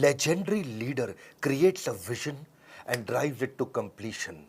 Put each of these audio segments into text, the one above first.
legendary leader creates a vision and drives it to completion.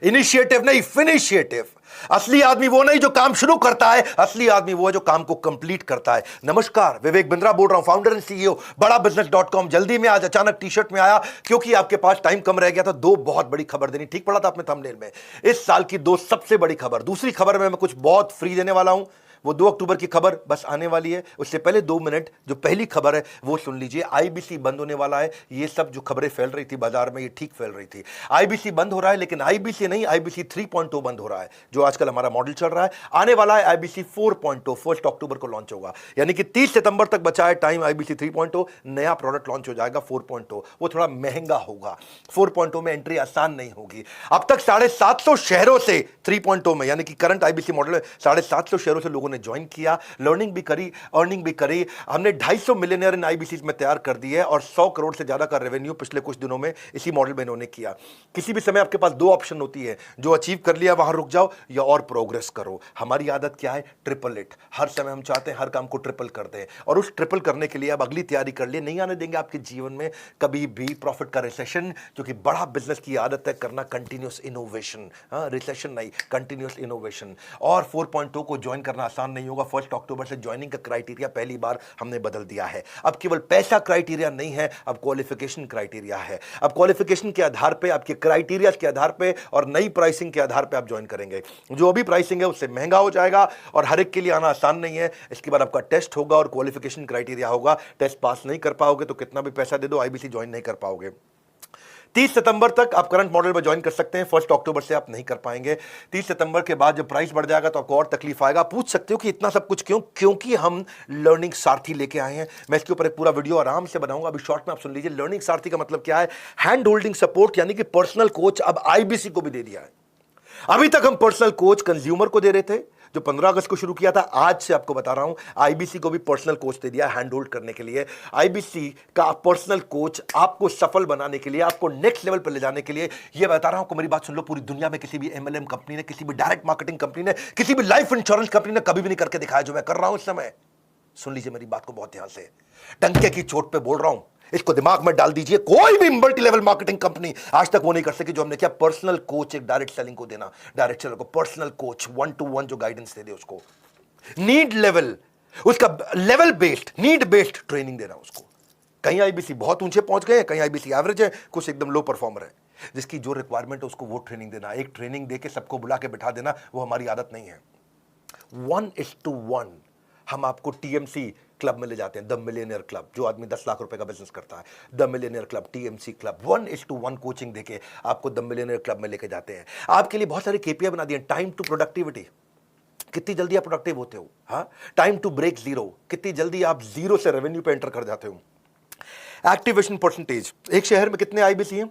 Initiative नहीं, फिनिशिएटिव. असली आदमी वो नहीं जो काम शुरू करता है, असली आदमी वो है जो काम को कंप्लीट करता है. नमस्कार, विवेक बिंद्रा बोल रहा हूं, फाउंडर एंड सीईओ बड़ा बिजनेस.com. जल्दी में आज अचानक टी शर्ट में आया क्योंकि आपके पास टाइम कम रह गया था. दो बहुत बड़ी खबर देनी, ठीक पड़ा था आपने थंबनेल में. इस साल की दो सबसे बड़ी खबर. दूसरी खबर में मैं कुछ बहुत फ्री देने वाला हूं. वो 2 अक्टूबर की खबर बस आने वाली है. उससे पहले 2 मिनट जो पहली खबर है वो सुन लीजिए. आईबीसी बंद होने वाला है. ये सब जो खबरें फैल रही थी बाजार में, ये ठीक फैल रही थी. आईबीसी बंद हो रहा है, लेकिन आईबीसी नहीं, आईबीसी 3.0 बंद हो रहा है, जो आजकल हमारा मॉडल चल रहा है. आने वाला है आईबीसी 4.0, 1 अक्टूबर को लॉन्च होगा. यानी कि 30 सितंबर तक बचा है टाइम. आईबीसी 3.0 नया प्रोडक्ट लॉन्च हो जाएगा. 4.0 वो थोड़ा महंगा होगा. 4.0 में एंट्री आसान नहीं होगी. अब तक 750 शहरों से 3.0 में, यानी कि करंट आईबीसी मॉडल में 750 शहरों से लोगों ने ज्वाइन किया, लर्निंग भी करी, अर्निंग भी करी. हमने 250 मिलियनर इन आईबीसी में तैयार कर दिए और 100 करोड़ से ज्यादा का रेवेन्यू पिछले कुछ दिनों में इसी मॉडल में इन्होंने किया. किसी भी समय आपके पास 2 ऑप्शन होती है, जो अचीव कर लिया वहां रुक जाओ या और प्रोग्रेस करो. हमारी आदत क्या है? Triple it. हर समय हम चाहते हैं हर काम को ट्रिपल कर दें, और उस ट्रिपल करने के लिए अब अगली तैयारी कर लिए. नहीं आने देंगे आपके जीवन में कभी भी प्रॉफिट का रिसेशन, क्योंकि बड़ा बिजनेस की आदत है करना कंटिन्यूस इनोवेशन. रिसेशन नहीं, कंटिन्यूस इनोवेशन. और 4.0 को ज्वाइन करना आसान नहीं होगा. 1 अक्टूबर से ज्वाइनिंग का क्राइटेरिया पहली बार हमने बदल दिया है. अब केवल पैसा क्राइटेरिया नहीं है, अब क्वालिफिकेशन क्राइटेरिया है. अब क्वालिफिकेशन के आधार पे, आपके क्राइटेरिया के आधार पे और नई प्राइसिंग के आधार पे आप ज्वाइन करेंगे. जो अभी प्राइसिंग है उससे महंगा हो जाएगा और हर एक के लिए आना आसान नहीं है. इसके बाद आपका टेस्ट होगा और क्वालिफिकेशन क्राइटेरिया होगा. टेस्ट पास नहीं कर पाओगे तो कितना भी पैसा दे दो आईबीसी ज्वाइन नहीं कर पाओगे. 30 सितंबर तक आप करंट मॉडल में ज्वाइन कर सकते हैं. 1 अक्टूबर से आप नहीं कर पाएंगे. 30 सितंबर के बाद जब प्राइस बढ़ जाएगा तो आपको और तकलीफ आएगा. पूछ सकते हो कि इतना सब कुछ क्यों? क्योंकि हम लर्निंग सारथी लेके आए हैं. मैं इसके ऊपर एक पूरा वीडियो आराम से बनाऊंगा, अभी शॉर्ट में आप सुन लीजिए. लर्निंग सारथी का मतलब क्या है? हैंड होल्डिंग सपोर्ट, यानी कि पर्सनल कोच अब आईबीसी को भी दे दिया है. अभी तक हम पर्सनल कोच कंज्यूमर को दे रहे थे, जो 15 अगस्त को शुरू किया था. आज से आपको बता रहा हूं, आईबीसी को भी पर्सनल कोच दे दिया हैंड होल्ड करने के लिए. आईबीसी का पर्सनल कोच आपको सफल बनाने के लिए, आपको नेक्स्ट लेवल पर ले जाने के लिए. यह बता रहा हूं कि मेरी बात सुन लो, पूरी दुनिया में किसी भी एमएलएम कंपनी ने, किसी भी डायरेक्ट मार्केटिंग कंपनी ने, किसी भी लाइफ इंश्योरेंस कंपनी ने कभी भी नहीं करके दिखाया जो मैं कर रहा हूं इस समय. सुन लीजिए मेरी बात को बहुत ध्यान से, डंके की चोट पे बोल रहा हूं, इसको दिमाग में डाल दीजिए. कोई भी मल्टी लेवल मार्केटिंग कंपनी आज तक वो नहीं कर सकी जो हमने किया. पर्सनल कोच, एक डायरेक्ट सेलिंग को देना, डायरेक्ट सेलर को पर्सनल कोच 1-to-1 जो गाइडेंस दे दे उसको. नीड लेवल, उसका level based, need based training देना उसको. कहीं आईबीसी बहुत ऊंचे पहुंच गए हैं, कहीं आईबीसी एवरेज है, कुछ एकदम लो परफॉर्मर है. जिसकी जो रिक्वायरमेंट है उसको वो ट्रेनिंग देना. एक ट्रेनिंग देके सबको बुला के बिठा देना, वो हमारी आदत नहीं है. 1:1 हम आपको टीएमसी क्लब में ले जाते हैं. द मिलियनियर क्लब, जो आदमी 10 लाख रुपए का बिजनेस करता है, the millionaire club, TMC club. 1:1 coaching देके आपको द मिलियनियर क्लब में लेके जाते हैं. आपके लिए बहुत सारे केपीआई बना दिए. टाइम टू प्रोडक्टिविटी, कितनी जल्दी आप प्रोडक्टिव होते हो. हाँ, टाइम टू ब्रेक जीरो, कितनी जल्दी आप जीरो से रेवेन्यू पे एंटर कर जाते हो. एक्टिवेशन परसेंटेज, एक शहर में कितने आईबीसी हैं,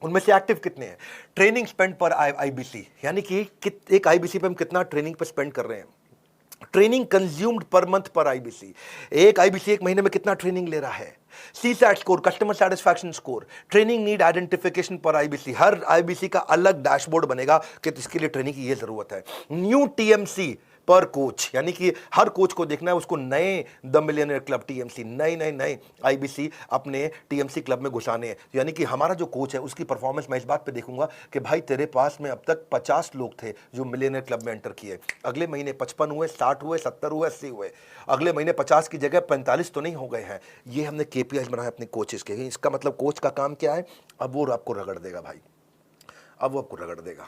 उनमें से एक्टिव कितने हैं. ट्रेनिंग स्पेंड पर आईबीसी, यानी कि एक आईबीसी पे हम कितना ट्रेनिंग पे स्पेंड कर रहे हैं. ट्रेनिंग कंज्यूम्ड पर मंथ पर आईबीसी, एक आईबीसी एक महीने में कितना ट्रेनिंग ले रहा है. CSAT score, customer satisfaction score, training need identification पर आईबीसी. हर आईबीसी का अलग डैशबोर्ड बनेगा कि इसके लिए ट्रेनिंग की ये जरूरत है. न्यू टीएमसी पर कोच, यानी कि हर कोच को देखना है उसको नए द मिलियनियर क्लब टीएमसी, नए आईबीसी अपने टीएमसी क्लब में घुसाने हैं. यानी कि हमारा जो कोच है उसकी परफॉर्मेंस मैं इस बात पे देखूंगा कि भाई तेरे पास में अब तक 50 लोग थे जो मिलियनियर क्लब में एंटर किए. अगले महीने 55 हुए, 60 हुए, 70 हुए, 80 हुए. अगले महीने 50 की जगह 45 तो नहीं हो गए हैं. ये हमने केपीआई बनाया अपने कोचेस के. इसका मतलब कोच का काम क्या है? अब वो आपको रगड़ देगा भाई, अब वो आपको रगड़ देगा.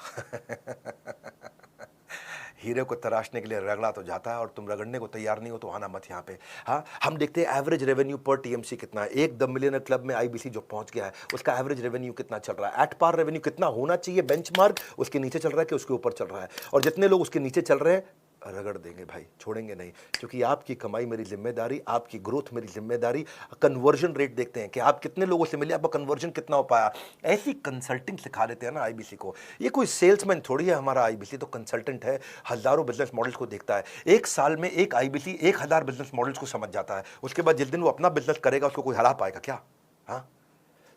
हीरे को तराशने के लिए रगड़ा तो जाता है और तुम रगड़ने को तैयार नहीं हो तो आना मत यहाँ पे. हाँ, हम देखते हैं एवरेज रेवेन्यू पर टीएमसी कितना है. एक द मिलियनर क्लब में आईबीसी जो पहुंच गया है उसका एवरेज रेवेन्यू कितना चल रहा है. एट पार रेवेन्यू कितना होना चाहिए, बेंचमार्क उसके नीचे चल रहा है कि उसके ऊपर चल रहा है. और जितने लोग उसके नीचे चल रहे हैं रगड़ देंगे भाई, छोड़ेंगे नहीं. क्योंकि आपकी कमाई मेरी जिम्मेदारी, आपकी ग्रोथ मेरी जिम्मेदारी. कन्वर्जन रेट देखते हैं कि आप कितने लोगों से मिले, आपका कन्वर्जन कितना हो पाया. ऐसी कंसल्टिंग सिखा देते हैं ना आईबीसी को. ये कोई सेल्समैन थोड़ी है हमारा आईबीसी, तो कंसल्टेंट है. हजारों बिजनेस मॉडल्स को देखता है. एक साल में एक आईबीसी 1000 बिजनेस मॉडल्स को समझ जाता है. उसके बाद जिस दिन वो अपना बिजनेस करेगा उसको कोई हरा पाएगा क्या? हाँ,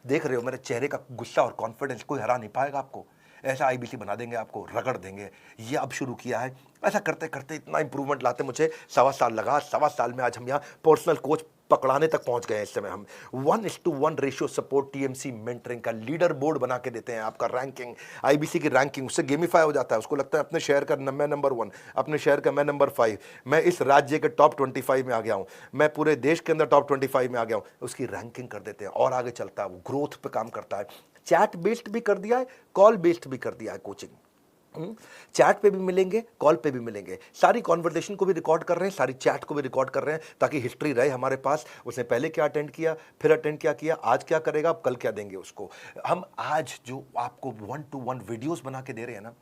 देख रहे हो मेरे चेहरे का गुस्सा और कॉन्फिडेंस, कोई हरा नहीं पाएगा आपको. ऐसा आईबीसी बना देंगे आपको, रगड़ देंगे. ये अब शुरू किया है. ऐसा करते करते इतना इंप्रूवमेंट लाते मुझे 1.25 साल लगा. 1.25 साल में आज हम यहाँ पर्सनल कोच पकड़ाने तक पहुंच गए हैं इस समय हम। 1:1 रेशियो सपोर्ट टीएमसी मेंटरिंग का लीडर बोर्ड बना के देते हैं, आपका रैंकिंग, आईबीसी की रैंकिंग उससे गेमिफाई हो जाता है। उसको लगता है अपने शहर का मैं नंबर 1, अपने शहर का मैं नंबर 5, मैं इस राज्य के टॉप 25 में आ गया हूं, मैं पूरे देश के अंदर टॉप 25 में आ गया हूं, उसकी रैंकिंग कर देते हैं और आगे चलता है, वो ग्रोथ पे काम करता है। चैट बेस्ड भी कर दिया है, कॉल बेस्ड भी कर दिया है कोचिंग। चैट पे भी मिलेंगे, कॉल पे भी मिलेंगे, सारी कॉन्वर्सेशन को भी रिकॉर्ड कर रहे हैं, सारी चैट को भी रिकॉर्ड कर रहे हैं, ताकि हिस्ट्री रहे हमारे पास। उसने पहले क्या अटेंड किया, फिर अटेंड क्या किया, आज क्या करेगा, अब कल क्या देंगे उसको। हम आज जो आपको 1-to-1 वीडियोस बना के दे रहे हैं ना,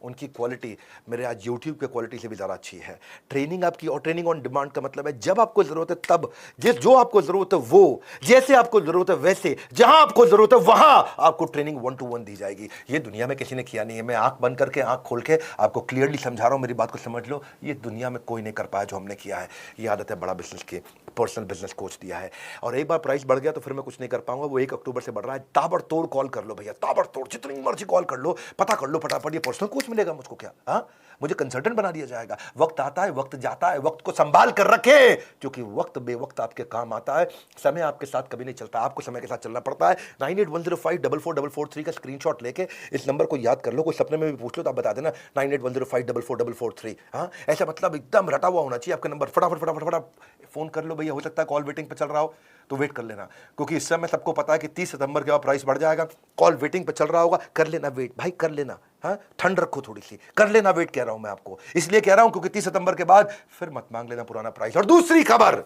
उनकी क्वालिटी मेरे आज YouTube के क्वालिटी से भी ज़्यादा अच्छी है। ट्रेनिंग आपकी, और ट्रेनिंग ऑन डिमांड का मतलब है जब आपको ज़रूरत है तब, जो आपको ज़रूरत है वो, जैसे आपको ज़रूरत है वैसे, जहां आपको ज़रूरत है वहां आपको ट्रेनिंग 1-to-1 दी जाएगी। ये दुनिया में किसी ने किया नहीं है। मैं आंख बंद करके, आंख खोल के आपको क्लियरली समझा रहा हूं, मेरी बात को समझ लो। ये दुनिया में कोई नहीं कर पाया जो हमने किया है। ये आदत है बड़ा बिजनेस की, पर्सनल बिजनेस कोच दिया है। और एक बार प्राइस बढ़ गया तो फिर मैं कुछ नहीं कर पाऊंगा। वो 1 अक्टूबर से बढ़ रहा है। ताबड़तोड़ कॉल कर लो भैया, ताबड़तोड़, जितनी मर्जी कॉल कर लो, पता कर लो फटाफट। ये पर्सनल कोच मिलेगा मुझको क्या? हाँ, मुझे कंसल्टेंट बना दिया जाएगा। वक्त आता है, वक्त जाता है, वक्त को संभाल कर रखे, क्योंकि वक्त बेवक्त आपके काम आता है। समय आपके साथ कभी नहीं चलता, आपको समय के साथ चलना पड़ता है। 9810544443 का स्क्रीनशॉट लेके इस नंबर को याद कर लो। कोई सपने में भी पूछ लो तो आप बता देना 9810544443। हाँ, ऐसा मतलब एकदम रटा हुआ होना चाहिए आपका नंबर। फटाफट फटाफट फटाफट फोन कर लो भैया। हो सकता है कॉल वेटिंग पे चल रहा हो तो वेट कर लेना, क्योंकि इस समय सबको पता है कि 30 सितंबर के बाद प्राइस बढ़ जाएगा। कॉल वेटिंग पे चल रहा होगा, कर लेना वेट भाई, कर लेना। हाँ, ठंड रखो थोड़ी सी, कर लेना वेट। कह रहा हूं मैं आपको, इसलिए कह रहा हूं क्योंकि 30 सितंबर के बाद फिर मत मांग लेना पुराना प्राइस। और दूसरी खबर,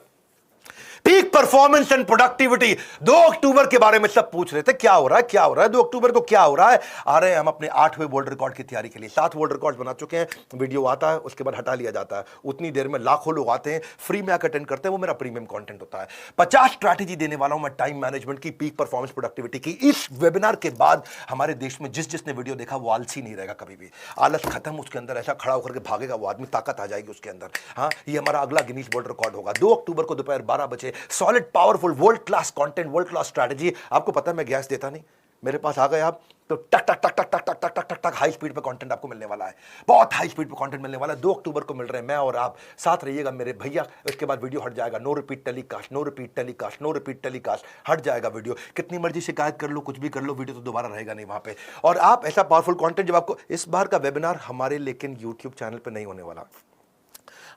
पीक परफॉर्मेंस एंड प्रोडक्टिविटी। 2 अक्टूबर के बारे में सब पूछ रहे थे, क्या हो रहा है, क्या हो रहा है 2 अक्टूबर को, क्या हो रहा है। आ रहे हैं हम अपने 8वें वर्ल्ड रिकॉर्ड की तैयारी के लिए। 7 वर्ल्ड रिकॉर्ड बना चुके हैं। वीडियो आता है, उसके बाद हटा लिया जाता है। उतनी देर में लाखों लोग आते हैं, फ्री में आकर अटेंड करते हैं। वो मेरा प्रीमियम कंटेंट होता है। 50 स्ट्रैटेजी देने वाला हूं मैं टाइम मैनेजमेंट की, पीक परफॉर्मेंस प्रोडक्टिविटी की। इस वेबिनार के बाद हमारे देश में जिसने वीडियो देखा वो आलसी नहीं रहेगा कभी भी। आलस खत्म, उसके अंदर ऐसा खड़ा होकर के भागेगा वो आदमी, ताकत आ जाएगी उसके अंदर। हाँ, ये हमारा अगला गिनीज वर्ल्ड रिकॉर्ड होगा 2 अक्टूबर को दोपहर 12 बजे। Solid powerful world class content, world class strategy. आपको पता है मैं गैस देता नहीं, मेरे पास आ गए आप तो टक टक टक टक टक टक टक टक टक टक हाई स्पीड पे कंटेंट आपको मिलने वाला है। बहुत हाई स्पीड पे कंटेंट मिलने वाला है। 2 अक्टूबर को मिल रहे हैं, मैं और आप साथ रहिएगा मेरे भैया। इसके बाद वीडियो हट जाएगा, no repeat telecast, no repeat telecast, no repeat telecast, हट जाएगा वीडियो। कितनी मर्जी शिकायत कर लो, कुछ भी कर लो, वीडियो तो दोबारा रहेगा नहीं वहां पे। और आप ऐसा पावरफुल कंटेंट जब आपको, इस बार का वेबिनार हमारे लेकिन यूट्यूब चैनल पर नहीं होने वाला।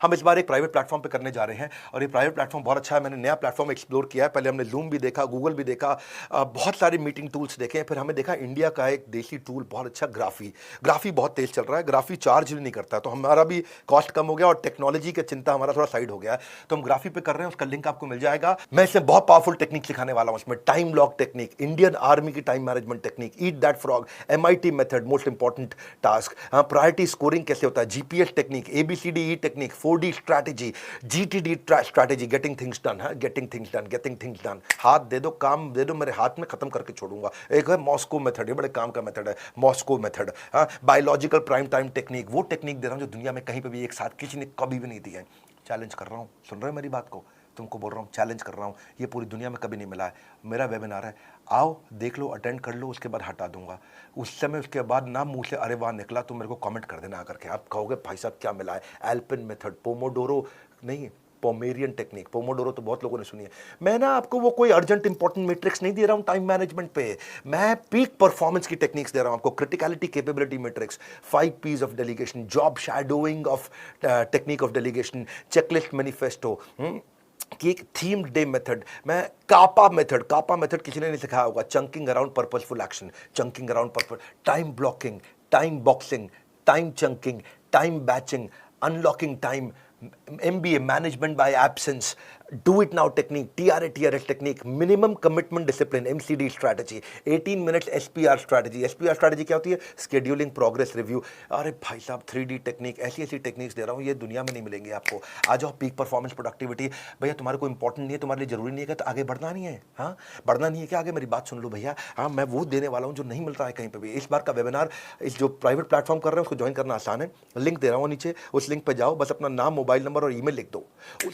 हम इस बार एक प्राइवेट प्लेटफॉर्म पे करने जा रहे हैं और ये प्राइवेट प्लेटफॉर्म बहुत अच्छा है। मैंने नया प्लेटफॉर्म एक्सप्लोर किया है। पहले हमने जूम भी देखा, गूगल भी देखा, बहुत सारे मीटिंग टूल्स देखे। फिर हमें देखा इंडिया का एक देसी टूल बहुत अच्छा, ग्राफी बहुत तेज चल रहा है। ग्राफी चार्ज भी नहीं करता, तो हमारा भी कॉस्ट कम हो गया और टेक्नोलॉजी की चिंता हमारा थोड़ा साइड हो गया है। तो हम ग्राफी पे कर रहे हैं, उसका लिंक आपको मिल जाएगा। मैं इसमें बहुत पावरफुल टेक्निक सिखाने वाला हूँ। इसमें time lock technique, Indian army की time management technique, eat that frog, MIT method, most important task, priority scoring कैसे होता है, GPS technique, ABCDE technique, 4D strategy, GTD strategy, getting things done है, getting things done, getting things done. हाथ दे दो, काम दे दो, मेरे हाथ में खत्म करके छोड़ूंगा। एक है मॉस्को मेथड, ये बड़े काम का मेथड है, मॉस्को मेथड। हाँ, बायोलॉजिकल प्राइम टाइम टेक्निक, वो टेक्निक दे रहा हूं जो दुनिया में कहीं पे भी एक साथ किसी ने कभी भी नहीं दी है। चैलेंज कर रहा हूं, सुन रहे हो मेरी बात को? तुमको बोल रहा हूँ, चैलेंज कर रहा हूँ, ये पूरी दुनिया में कभी नहीं मिला है। मेरा वेबिनार है, आओ देख लो, अटेंड कर लो, उसके बाद हटा दूंगा। उस समय उसके बाद ना मुंह से अरे वाह निकला तो मेरे को कमेंट कर देना आकर के। आप कहोगे भाई साहब क्या मिला है? एल्पिन मेथड, पोमोडोरो नहीं, पोमेरियन टेक्निक। पोमोडोरो तो बहुत लोगों ने सुनी है। मैं ना आपको वो कोई अर्जेंट इंपॉर्टेंट मैट्रिक्स नहीं दे रहा हूं टाइम मैनेजमेंट पे, मैं पीक परफॉर्मेंस की टेक्निक्स दे रहा हूं आपको। Criticality capability matrix, 5 P's of delegation, job shadowing of technique of delegation, checklist manifesto की थीम डे मेथड, मैं कापा मेथड किसी ने नहीं सिखाया होगा। Chunking around purposeful action, chunking around purpose, time blocking, time boxing, time chunking, time batching, unlocking time, MBA management by absence, do it now technique, TRS technique, minimum commitment discipline, MCD strategy, 18 minutes SPR strategy. SPR strategy क्या होती है? Scheduling progress review. अरे भाई साहब 3D technique, ऐसी techniques दे रहा हूँ, ये दुनिया में नहीं मिलेंगे आपको। आ जाओ, पीक परफॉर्मेंस प्रोडक्टिविटी। भैया तुम्हारे को इंपॉर्टेंट नहीं है, तुम्हारे लिए जरूरी नहीं है तो आगे बढ़ना नहीं है। हाँ, बढ़ना नहीं है क्या आगे? मेरी बात सुन लो भैया। हाँ, मैं वो देने वाला हूँ जो नहीं मिलता है कहीं पर भी। इस बार का वेबिनार, इस जो प्राइवेट प्लेटफॉर्म कर रहे हैं उसको ज्वाइन करना आसान है। लिंक दे रहा हूँ नीचे, उस लिंक पर जाओ, बस अपना नाम, मोबाइल नंबर और ईमेल लिख दो,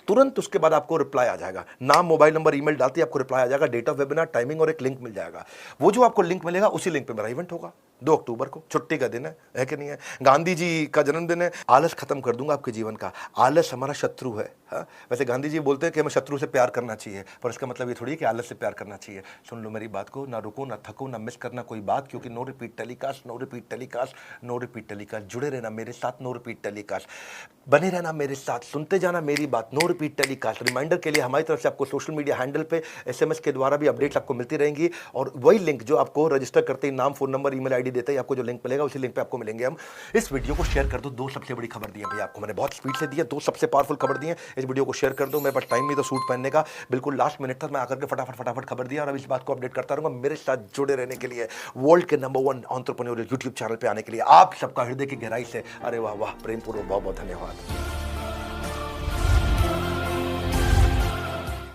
तुरंत उसके बाद आपको रिप्लाई आ जाएगा। नाम, मोबाइल नंबर, ईमेल डालते ही आपको रिप्लाई आ जाएगा, डेट ऑफ वेबिनार, टाइमिंग और एक लिंक मिल जाएगा। वो जो आपको लिंक मिलेगा उसी लिंक पे मेरा इवेंट होगा। 2 अक्टूबर को छुट्टी का दिन है कि नहीं है? गांधी जी का जन्मदिन है। आलस खत्म कर दूंगा आपके जीवन का। आलस हमारा शत्रु है। हाँ, वैसे गांधी जी बोलते हैं कि हमें शत्रु से प्यार करना चाहिए, पर इसका मतलब ये थोड़ी है कि आलस से प्यार करना चाहिए। सुन लो मेरी बात को, ना रुको, ना थको, ना मिस करना कोई बात, क्योंकि no repeat telecast, no repeat telecast, no repeat telecast. जुड़े रहना मेरे साथ, नो रिपीट टेलीकास्ट। बने रहना मेरे साथ, सुनते जाना मेरी बात, नो रिपीट टेलीकास्ट। रिमाइंडर के लिए हमारी तरफ से आपको सोशल मीडिया हैंडल पे SMS के द्वारा भी अपडेट्स आपको मिलती रहेंगी, और वही लिंक जो आपको रजिस्टर करते ही नाम, फोन नंबर, ईमेल आईडी देते ही आपको जो लिंक मिलेगा, उसी लिंक पे आपको मिलेंगे हम। इस वीडियो को शेयर कर दो। 2 सबसे बड़ी खबर दी है भैया आपको मैंने, बहुत स्पीड से दी है। 2 सबसे पावरफुल खबर दी है। इस वीडियो को शेयर कर दो। मेरे पास टाइम नहीं तो सूट पहनने का, बिल्कुल लास्ट मिनट तक मैं आकर के फटाफट खबर दिया, और अब इस बात को अपडेट करता रहूंगा। मेरे साथ जुड़े रहने के लिए, वर्ल्ड के नंबर 1 एंटरप्रेन्योरियल यूट्यूब चैनल पे आने के लिए आप सबका हृदय की गहराई से अरे वाह वाह प्रेम पूर्वक बहुत बहुत धन्यवाद।